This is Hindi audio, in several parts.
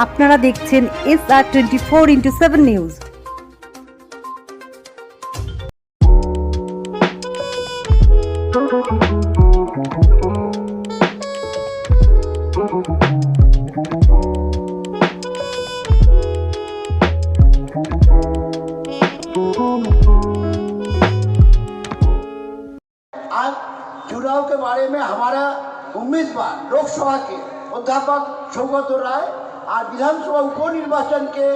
আপনারা দেখছেন SR24x7 নিউজ। आज चुनाव के बारे में हमारा उम्मीदवार लोकसभा के अध्यापक सौगत राय और विधानसभा उपनिर्वाचन के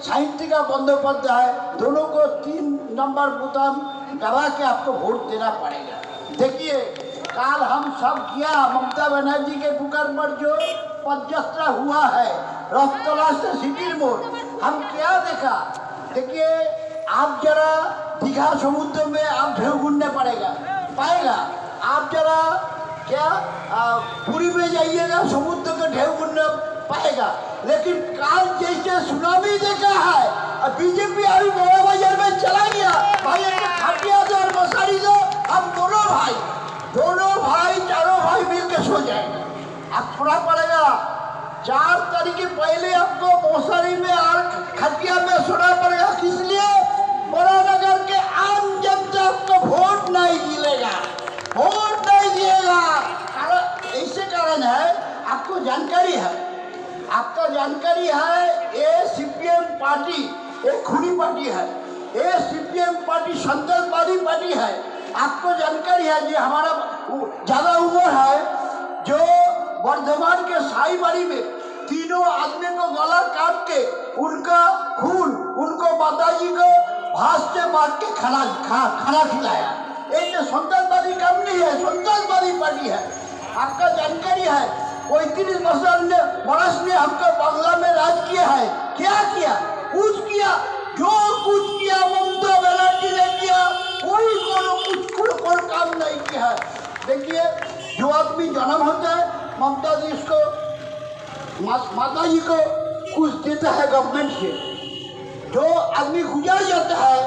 साहित्यिका बंदोपाध्याय दोनों को 3 नंबर बोताम दबा के आपको वोट देना पड़ेगा। देखिए, कल हम सब किया ममता बनर्जी के पुकार पर जो पदयात्रा हुआ है रफ्तला से सिटी मोड़, हम क्या देखा। देखिए, आप जरा दीघा समुद्र में आप ढेउ घूमने पाएगा। आप जरा क्या पुरी में जाइएगा, समुद्र का ढेउ घूमने पाएगा। लेकिन काल जैसे सुनामी देखा है, बीजेपी अभी बड़ा बाजार में चला गया भाई, खटिया दो और मसारी दो, हम दोनों भाई चारों भाई मिल के सो जाएंगे। अब थोड़ा पड़ेगा 4 तारीख के पहले आपको मौसारी में और खटिया में सोना पड़ेगा। किस लिए? बड़ानगर के आम जनता आपको वोट नहीं दिएगा। ऐसे कारण है, आपको जानकारी है, ये सीपीएम पार्टी एक खूनी पार्टी है, ये सीपीएम पार्टी संतलवादी पार्टी है। आपको जानकारी है जी, हमारा ज्यादा उम्र है जो वर्धमान के साईबाड़ी में 3 आदमी को गला काट के उनका खून उनको माताजी को भात से बांट के खाना खिलाया। ये संतलवादी कंपनी है, संतलवादी पार्टी है। आपका जानकारी है, 35 वर्ष ने हमको बांग्ला में राज किया है। क्या किया? कुछ किया, जो कुछ किया ममता बनर्जी ने किया, कोई कोई काम नहीं किया है। देखिए, जो आदमी जन्म होता है ममता जी इसको माता जी को कुछ देता है गवर्नमेंट से, जो आदमी गुजर जाता है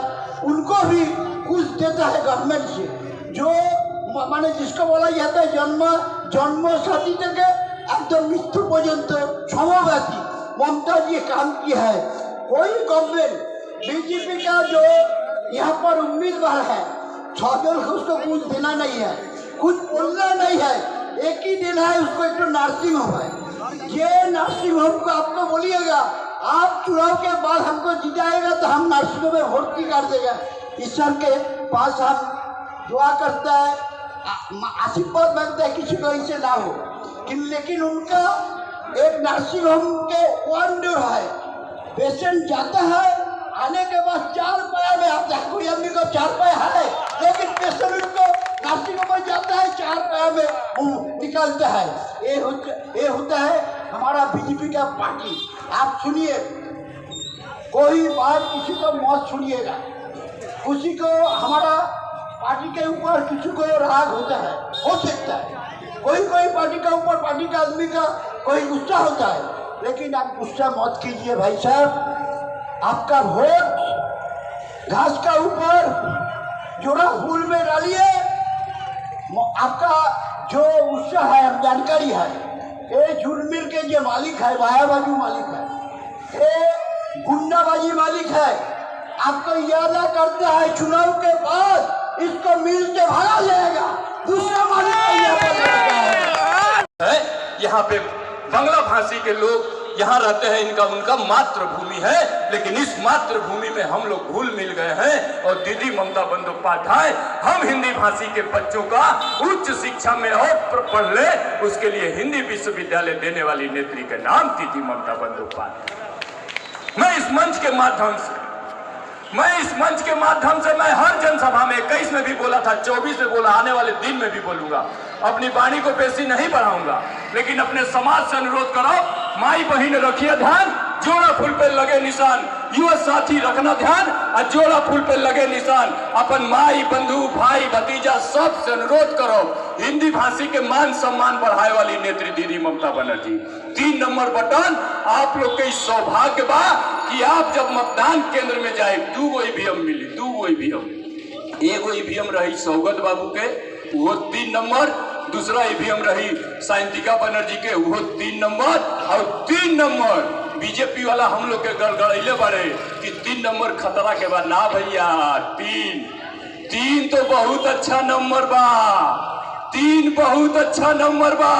उनको भी कुछ देता है गवर्नमेंट से, जो माने जिसको बोला जाता है जन्म सर्टिफिकेट एकदम मृत्यु पर्यंत समव्यापी ममता जी काम किया है। कोई गवर्नमेंट बीजेपी का जो यहाँ पर उम्मीदवार है छात्र को उसको कुछ देना नहीं है, कुछ बोलना नहीं है। एक ही देना है उसको, एक तो नर्सिंग होम है। ये नर्सिंग होम को आपको बोलिएगा आप चुनाव के बाद हमको जिताएगा तो हम नर्सिंग होम में भर्ती कर देगा। ईश्वर के पास हम दुआ करता है, आशीर्वाद मांगता है किसी को ऐसे ना हो। लेकिन उनका एक नर्सिंग होम के वार्डर है, पेशेंट जाता है आने के बाद 4 पाया में आता है। कोई आदमी को 4 पाया है, लेकिन पेशेंट उनको नर्सिंग होम में जाता है 4 पाया में निकलता है। ये होता है हमारा बीजेपी का पार्टी। आप सुनिए, कोई बात किसी को मत सुनिएगा, किसी को हमारा पार्टी के ऊपर किसी को राग होता है, हो सकता है कोई पार्टी का ऊपर पार्टी का आदमी का कोई गुस्सा होता है, लेकिन आप गुस्सा मत कीजिए भाई साहब। आपका वोट घास का ऊपर जोड़ा फूल में डालिए। आपका जो गुस्सा है जानकारी है, ये झुरमिल के जो मालिक है, मायाबाजू मालिक है, ये गुंडाबाजी मालिक है। आपको याद करता है चुनाव के बाद इसको मिल से भागा जाएगा, दूसरा मालिक है। यहाँ पे बांग्ला भाषी के लोग यहाँ रहते हैं, इनका उनका मातृभूमि है, लेकिन इस मातृभूमि में हम लोग घुल मिल गए हैं। और दीदी ममता बंदोपाध्याय हम हिंदी भाषी के बच्चों का उच्च शिक्षा में और पढ़ ले, उसके लिए हिंदी विश्वविद्यालय देने वाली नेत्री का नाम दीदी ममता बंदोपाध्याय। मैं इस मंच के माध्यम से मैं हर जनसभा में 21 में भी बोला था, 24 में बोला, आने वाले दिन में भी बोलूंगा। अपनी वाणी को बेसी नहीं बढ़ाऊंगा, लेकिन अपने समाज से अनुरोध करो, माई बहन रखिए ध्यान, जोड़ा फूल पे लगे निशान, युवा साथी रखना ध्यान, और जोड़ा फूल पे लगे निशान। अपन माई बंधु भाई भतीजा सब से अनुरोध करो, हिंदी भाषी के मान सम्मान बढ़ाए वाली नेत्री दीदी ममता बनर्जी। 3 नंबर बटन आप लोग के सौभाग्य बा कि आप जब मतदान केंद्र में जाए 2 ईवीएम मिली, 2 ईवीएम, एगो ईवीएम रही सौगत बाबू के, वो 3 नंबर दूसरा ईवीएम रही साइंटिका बनर्जी के, वो 3 नंबर और 3 नंबर बीजेपी वाला हम लोग के गड़गड़ैले बड़े कि 3 नंबर खतरा के बाद ना भैया, 3 तो बहुत अच्छा नंबर बा, 3 बहुत अच्छा नंबर बा।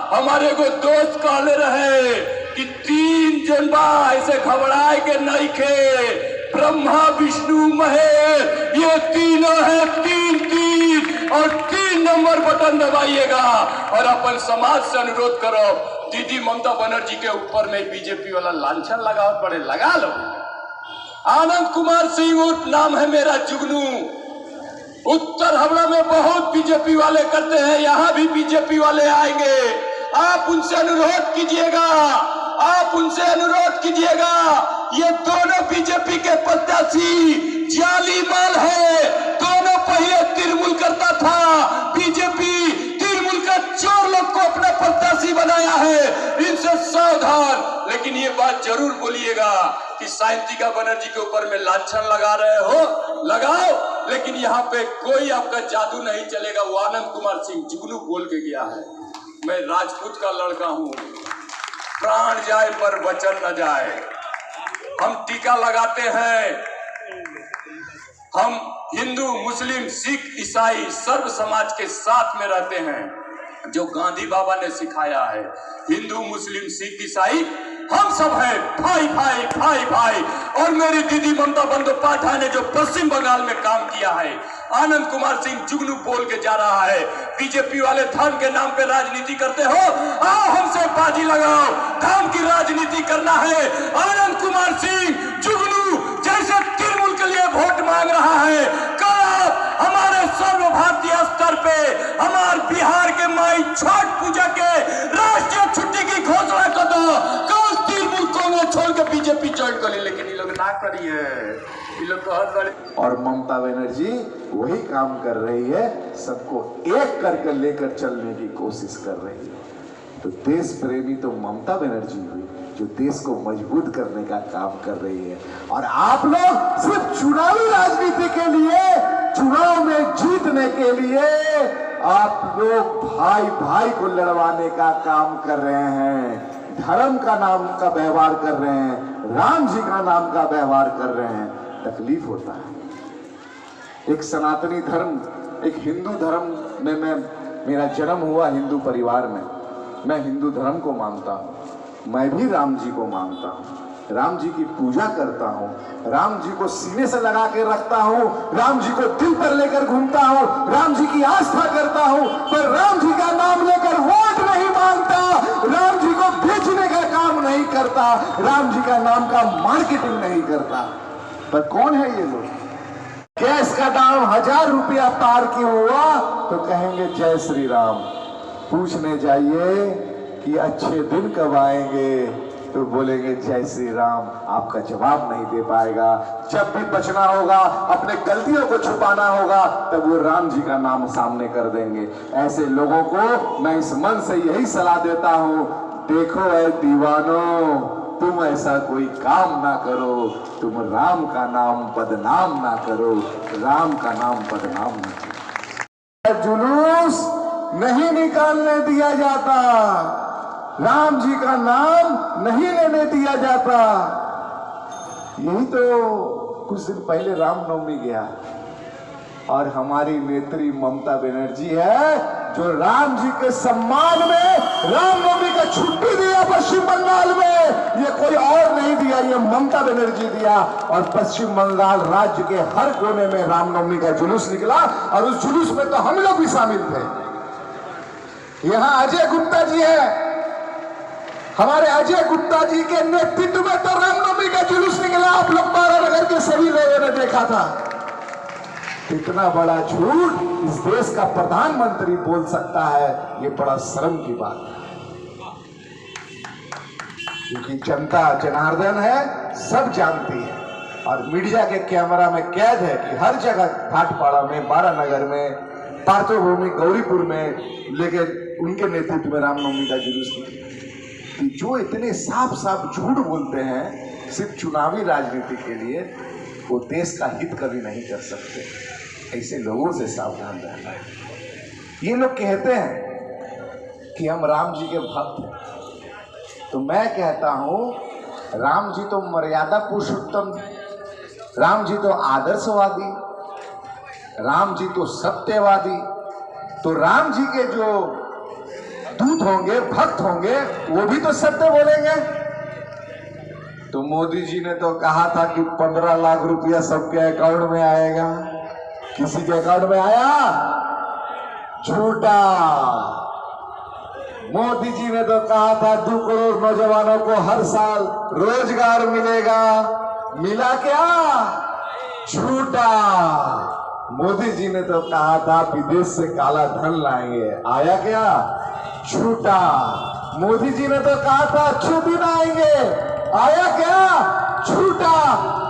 हमारे को दोस्त कहले रहे कि 3 जन बा ऐसे घबराए के नहीं खे, ब्रह्मा विष्णु महेश ये तीनों है, 3 और 3 नंबर बटन दबाइएगा और अपन समाज से अनुरोध करो, दीदी ममता बनर्जी के ऊपर में बीजेपी वाला लांछन लगाओ पड़े, लगा लो। आनंद कुमार सिंह उर्फ नाम है मेरा जुगनू, उत्तर हवड़ा में बहुत बीजेपी वाले करते हैं, यहां भी बीजेपी वाले आएंगे। आप उनसे अनुरोध कीजिएगा, आप उनसे अनुरोध कीजिएगा, ये दोनों बीजेपी के प्रत्याशी जाली माल है, दोनों पहले तृणमूल करता था, बीजेपी तृणमूल का चोर लोग को अपना प्रत्याशी बनाया है, इनसे सावधान। लेकिन ये बात जरूर बोलिएगा कि साइंटिका बनर्जी के ऊपर में लांछन लगा रहे हो, लगाओ, लेकिन यहाँ पे कोई आपका जादू नहीं चलेगा। वो आनंद कुमार सिंह जुगनू बोल के गया है, मैं राजपूत का लड़का हूँ, प्राण जाए पर वचन न जाए। हम टीका लगाते हैं, हम हिंदू मुस्लिम सिख ईसाई सर्व समाज के साथ में रहते हैं, जो गांधी बाबा ने सिखाया है। हिंदू मुस्लिम सिख ईसाई हम सब हैं, भाई भाई भाई भाई। और मेरी दीदी ममता बंदोपाध्याय ने जो पश्चिम बंगाल में काम किया है, आनंद कुमार सिंह जुगनू बोल के जा रहा है, बीजेपी वाले धर्म के नाम पे राजनीति करते हो, आओ हमसे बाजी लगाओ, धर्म की राजनीति करना है। आनंद कुमार सिंह जुगनू जैसे तृणमूल के लिए वोट मांग रहा है, कल आप हमारे सर्व भारतीय स्तर पे हमारे बिहार के माई छठ पूजा के राष्ट्रीय छुट्टी की घोषणा कर दो, कल तृणमूल कांग्रेस छोड़ के बीजेपी ज्वाइन कर ले। लेकिन ये लोग ना करी है, ये लोग बहुत बड़े। और ममता बनर्जी वही काम कर रही है, सबको एक करके लेकर चलने की कोशिश कर रही है। तो देश प्रेमी तो ममता बनर्जी हुई, जो देश को मजबूत करने का काम कर रही है। और आप लोग सिर्फ चुनावी राजनीति के लिए, चुनाव में जीतने के लिए आप लोग भाई भाई को लड़वाने का काम कर रहे हैं, धर्म का नाम का व्यवहार कर रहे हैं, राम जी का नाम का व्यवहार कर रहे हैं। तकलीफ होता है। एक सनातनी धर्म, एक हिंदू धर्म में मेरा जन्म हुआ, हिंदू परिवार में, मैं हिंदू धर्म को मानता हूँ, मैं भी राम जी को मानता हूँ, राम जी की पूजा करता हूँ, राम जी को सीने से लगा के रखता हूँ, राम जी को दिल पर लेकर घूमता हूँ, राम जी की आस्था करता हूँ, पर राम जी का नाम लेकर वोट नहीं मांगता, राम जी को बेचने का काम नहीं करता, राम जी का नाम का मार्केटिंग नहीं करता। पर कौन है ये लोग? गैस का दाम 1000 रुपया पार क्यों हुआ तो कहेंगे जय श्री राम। पूछने जाइए कि अच्छे दिन कब आएंगे तो बोलेंगे जय श्री राम। आपका जवाब नहीं दे पाएगा। जब भी बचना होगा, अपने गलतियों को छुपाना होगा, तब वो राम जी का नाम सामने कर देंगे। ऐसे लोगों को मैं इस मन से यही सलाह देता हूँ, देखो ऐ दीवानो, तुम ऐसा कोई काम ना करो, तुम राम का नाम बदनाम ना करो, राम का नाम बदनाम ना करो। जुलूस नहीं निकालने दिया जाता, राम जी का नाम नहीं लेने दिया जाता। यही तो कुछ दिन पहले रामनवमी गया और हमारी नेत्री ममता बनर्जी है जो राम जी के सम्मान में रामनवमी का छुट्टी दिया पश्चिम बंगाल में। ये कोई और नहीं दिया, ये ममता बनर्जी दिया। और पश्चिम बंगाल राज्य के हर कोने में रामनवमी का जुलूस निकला और उस जुलूस में तो हम लोग भी शामिल थे। यहाँ अजय गुप्ता जी है, हमारे अजय गुप्ता जी के नेतृत्व में तो रामनवमी का जुलूस निकला। आप लोग बारानगर के सभी लोगों ने देखा था। इतना बड़ा झूठ इस देश का प्रधानमंत्री बोल सकता है, ये बड़ा शर्म की बात है। क्योंकि जनता जनार्दन है, सब जानती है और मीडिया के कैमरा में कैद है कि हर जगह घाटपाड़ा में, बारानगर में, पार्थोभूमि गौरीपुर में लेके उनके नेतृत्व में रामनवमी का जुलूस निकला। जो इतने साफ साफ झूठ बोलते हैं सिर्फ चुनावी राजनीति के लिए, वो देश का हित कभी नहीं कर सकते। ऐसे लोगों से सावधान रहना है। ये लोग कहते हैं कि हम राम जी के भक्त हैं, तो मैं कहता हूं राम जी तो मर्यादा पुरुषोत्तम, राम जी तो आदर्शवादी, राम जी तो सत्यवादी, तो राम जी के जो दूत होंगे, भक्त होंगे, वो भी तो सत्य बोलेंगे। तो मोदी जी ने तो कहा था कि 15 लाख रुपया सबके अकाउंट में आएगा, किसी के अकाउंट में आया? झूठा। मोदी जी ने तो कहा था 2 करोड़ नौजवानों को हर साल रोजगार मिलेगा, मिला क्या? झूठा। मोदी जी ने तो कहा था विदेश से काला धन लाएंगे, आया क्या? झूठा। मोदी जी ने तो कहा था अच्छे दिन आएंगे, आया क्या? झूठा।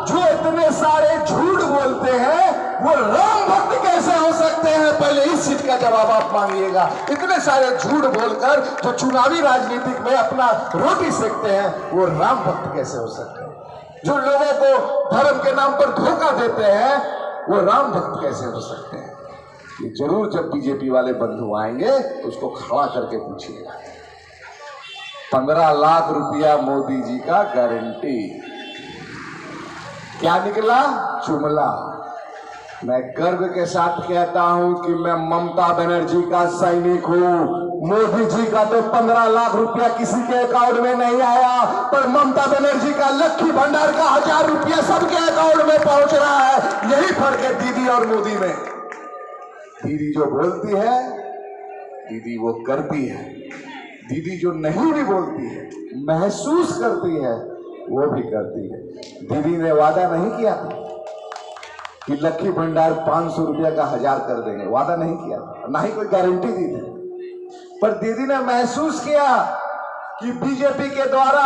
जो इतने सारे झूठ बोलते हैं वो राम भक्त कैसे हो सकते हैं? पहले इस चीज का जवाब आप मांगिएगा। इतने सारे झूठ बोलकर जो चुनावी राजनीति में अपना रोटी सेकते हैं वो राम भक्त कैसे हो सकते हैं? जो लोगों को धर्म के नाम पर धोखा देते हैं वो राम भक्त कैसे हो सकते हैं? ये जरूर जब बीजेपी वाले बंधु आएंगे तो उसको खड़ा करके पूछिएगा। 15 लाख रुपया मोदी जी का गारंटी, क्या निकला? जुमला। मैं गर्व के साथ कहता हूं कि मैं ममता बनर्जी का सैनिक हूं। मोदी जी का तो 15 लाख रुपया किसी के अकाउंट में नहीं आया, पर ममता बनर्जी का लक्ष्मी भंडार का 1000 रुपया सबके अकाउंट में पहुंच रहा है। यही फर्क है दीदी और मोदी में। दीदी जो बोलती है, दीदी वो करती है। दीदी जो नहीं भी बोलती है, महसूस करती है, वो भी करती है। दीदी ने वादा नहीं किया था कि लक्ष्मी भंडार 500 रुपया का 1000 कर देंगे, वादा नहीं किया था, ना ही कोई गारंटी दी थी। पर दीदी ने महसूस किया कि बीजेपी के द्वारा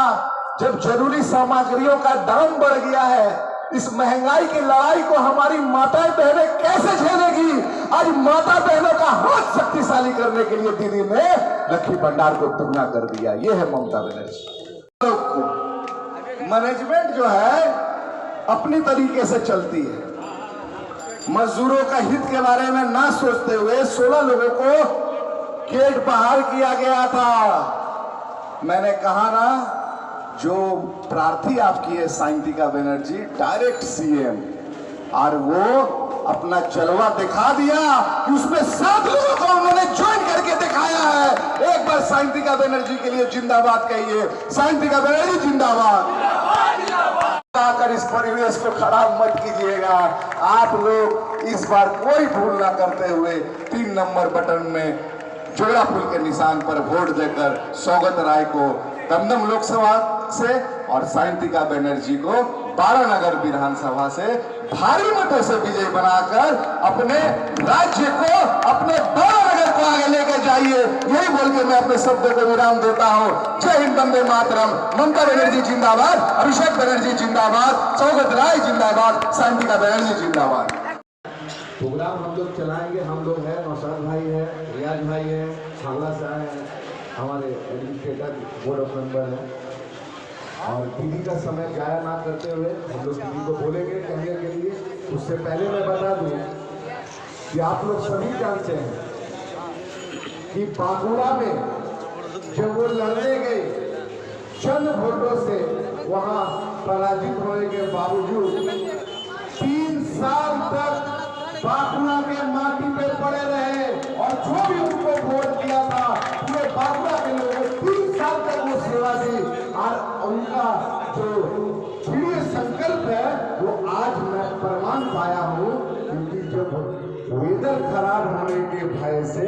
जब जरूरी सामग्रियों का दाम बढ़ गया है, इस महंगाई की लड़ाई को हमारी माताएं बहनें कैसे झेलेगी? आज माता बहनों का हाथ शक्तिशाली करने के लिए दीदी ने लक्ष्मी भंडार को दुगना कर दिया। ये है ममता बनर्जी। मैनेजमेंट जो है अपनी तरीके से चलती है। मजदूरों का हित के बारे में ना सोचते हुए 16 लोगों को गेट बाहर किया गया था। मैंने कहा ना, जो प्रार्थी आपकी है साइंटिका बनर्जी, डायरेक्ट सीएम, और वो अपना जलवा दिखा दिया कि उसमें 7 लोगों को उन्होंने ज्वाइन करके दिखाया है। एक बार साइंटिका बनर्जी के लिए जिंदाबाद कहिए। साइंटिका बनर्जी जिंदाबाद। आकर इस परिवेश को खराब मत कीजिएगा। आप लोग इस बार कोई भूल ना करते हुए 3 नंबर बटन में जोड़ा फूल के निशान पर वोट देकर सौगत राय को दमदम लोकसभा से और साइंटिका बनर्जी को 12 नगर विधानसभा से भारी मतों से विजयी बनाकर अपने राज्य को, अपने 12 नगर को आगे लेकर जाइए। यही बोल के मैं अपने शब्द को विराम देता हूँ। जय हिंद, वंदे मातरम। ममता बनर्जी जिंदाबाद, अभिषेक बनर्जी जिंदाबाद, सौगत राय जिंदाबाद, साइंटिका बनर्जी जिंदाबाद। प्रोग्राम हम लोग चलाएंगे। हम लोग हैं, नौशाद भाई है, रियाज भाई है, छावला साहब है, हमारे एडमिनिस्ट्रेटर बोर्ड ऑफ मेंबर है। और दीदी का समय जाया ना करते हुए हम लोग दीदी को बोलेंगे कहने के लिए। उससे पहले मैं बता दूं कि आप लोग सभी जानते हैं कि बांकुड़ा में जब वो लड़ने गए, चंद वोटों से वहां पराजित होने के बावजूद 3 साल तक बांकुड़ा के माटी पे पड़े रहे और जो भी उनको वोट दिया था पूरे बांकुड़ा के लोगों 3 साल तक वो सेवा दी। और उनका जो दृढ़ संकल्प है वो आज मैं प्रमाण पाया हूँ। क्योंकि जब वेदर खराब होने के भय से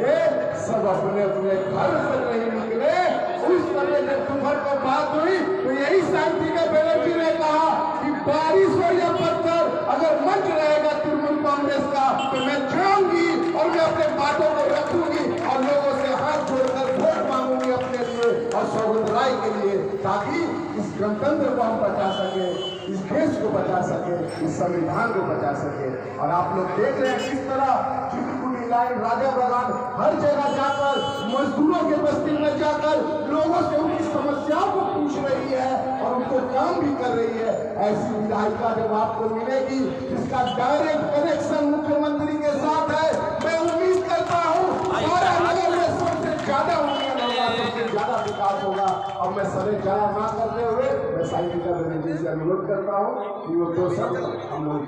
सब अपने अपने घर से नहीं निकले, उस समय जब दोपहर को बात हुई तो यही साइंटिका बनर्जी ने कहा कि बारिश हो या पत्थर, अगर मंच रहेगा तृणमूल कांग्रेस का तो मैं जाऊंगी और मैं अपने बातों को रखूंगी और लोगों से हाथ जोड़कर वोट मांगूंगी अपने लिए और सौगत राय के लिए, ताकि इस गणतंत्र को हम बचा सके, इस देश को बचा सके, इस संविधान को बचा सके। और आप लोग देख रहे हैं किस तरह चित्रकूट लाइन, राजा बागान, हर जगह जाकर मजदूरों के बस्ती में जाकर लोगों से उनकी समस्याओं को पूछ रही है और उनको काम भी कर रही है। ऐसी विधायिका जब आपको मिलेगी जिसका डायरेक्ट कनेक्शन मुख्यमंत्री के साथ है, मैं उम्मीद करता हूँ मैं समय जाया ना करते हुए मैं साहित्यिका जी से अनुरोध करता हूँ कि वो 2 शब्द हम लोग